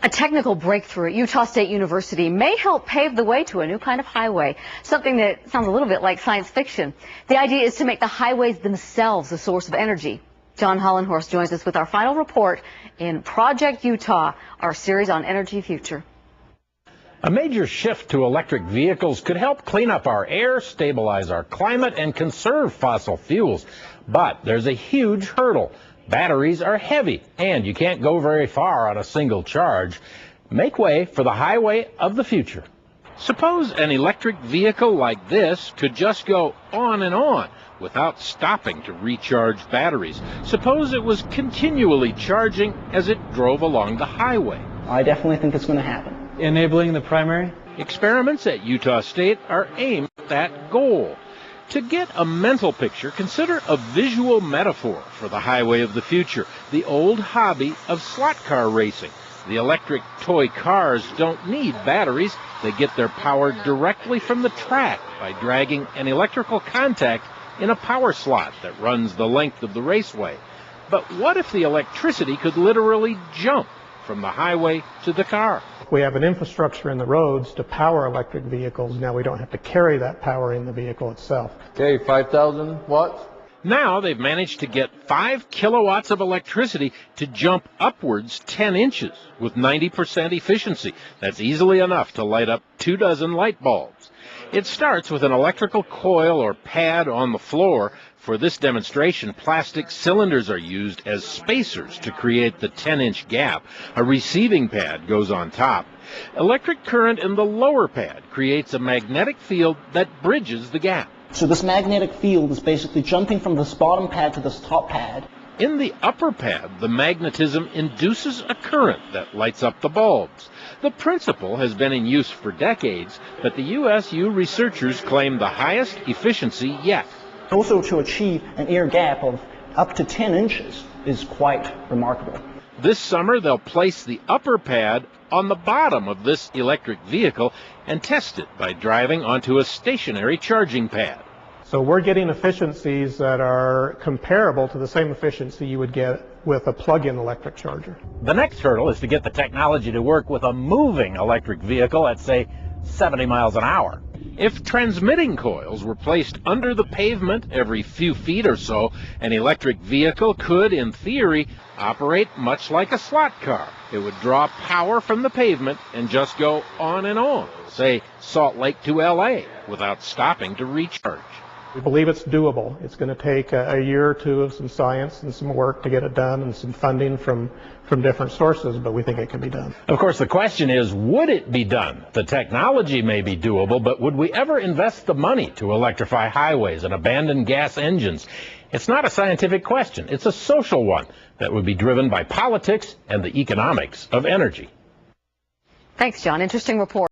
A technical breakthrough at Utah State University may help pave the way to a new kind of highway, something that sounds a little bit like science fiction. The idea is to make the highways themselves a source of energy. John Hollenhorst joins us with our final report in Project Utah, our series on energy future. A major shift to electric vehicles could help clean up our air, stabilize our climate, and conserve fossil fuels. But there's a huge hurdle. Batteries are heavy, and you can't go very far on a single charge. Make way for the highway of the future. Suppose an electric vehicle like this could just go on and on without stopping to recharge batteries. Suppose it was continually charging as it drove along the highway. I definitely think it's going to happen. Enabling the primary? Experiments at Utah State are aimed at that goal. To get a mental picture, consider a visual metaphor for the highway of the future, the old hobby of slot car racing. The electric toy cars don't need batteries. They get their power directly from the track by dragging an electrical contact in a power slot that runs the length of the raceway. But what if the electricity could literally jump from the highway to the car? We have an infrastructure in the roads to power electric vehicles. Now we don't have to carry that power in the vehicle itself. Okay, 5,000 watts. Now they've managed to get 5 kilowatts of electricity to jump upwards 10 inches with 90% efficiency. That's easily enough to light up 24 light bulbs. It starts with an electrical coil or pad on the floor. For this demonstration, plastic cylinders are used as spacers to create the 10-inch gap. A receiving pad goes on top. Electric current in the lower pad creates a magnetic field that bridges the gap. So this magnetic field is basically jumping from this bottom pad to this top pad. In the upper pad, the magnetism induces a current that lights up the bulbs. The principle has been in use for decades, but the USU researchers claim the highest efficiency yet. Also, to achieve an air gap of up to 10 inches is quite remarkable. This summer, they'll place the upper pad on the bottom of this electric vehicle and test it by driving onto a stationary charging pad. So we're getting efficiencies that are comparable to the same efficiency you would get with a plug-in electric charger. The next hurdle is to get the technology to work with a moving electric vehicle at, say, 70 miles an hour. If transmitting coils were placed under the pavement every few feet or so, an electric vehicle could, in theory, operate much like a slot car. It would draw power from the pavement and just go on and on, say Salt Lake to LA, without stopping to recharge. We believe it's doable. It's going to take a year or two of some science and some work to get it done and some funding from different sources, but we think it can be done. Of course, the question is, would it be done? The technology may be doable, but would we ever invest the money to electrify highways and abandon gas engines? It's not a scientific question. It's a social one that would be driven by politics and the economics of energy. Thanks, John. Interesting report.